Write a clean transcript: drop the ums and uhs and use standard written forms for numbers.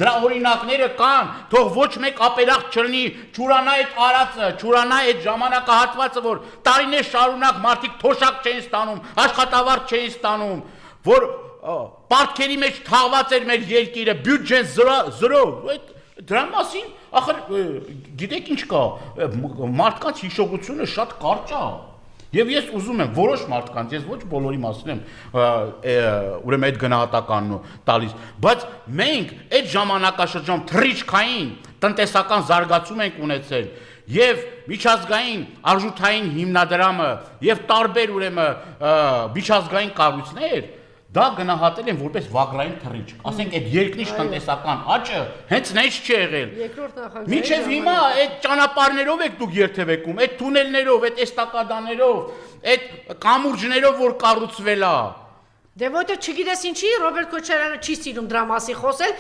դրա օրինակները կան, թող ոչ մեկ ապերախտ չլինի, չուրանա այդ արածը, չուրանա այդ ժամանակահատվածը, որ տարիներ շարունակ մարդիկ թոշակ չէին ստանում, աշխատավարձ չէին ստանում, որ պարտքերի մեջ թաղված էր մեր երկիրը, բյուջեն զրո, դրա մասին, ախր, գիտեք ինչ կա, մարդկանց հիշողությունը շատ կարճ է, և ես ուզում եմ որոշ մարդկանց, ես ոչ բոլորի մասին եմ ուրեմն այդ գնահատականն տալիս, բայց մենք այդ ժամանակաշրջանում թռիչքային տնտեսական զարգացում ենք ունեցել և միջազգային արժութային հիմնադրամը և տարբեր ուրեմն միջազգային կառույցներ դա գնահատել են որպես վագրային թռիչք, ասենք այդ երկնիշ տնտեսական աճը հենց նենց չի եղել։ Մինչև հիմա այդ ճանապարհներով եք դուք երթևեկում, այդ թունելներով, այդ էստակադաներով, այդ կամուրջներով, որ կառուցվել է։ Դե որտե չգիտես ինչի Ռոբերտ Քոչարյանը չի սիրում դրա մասին խոսել,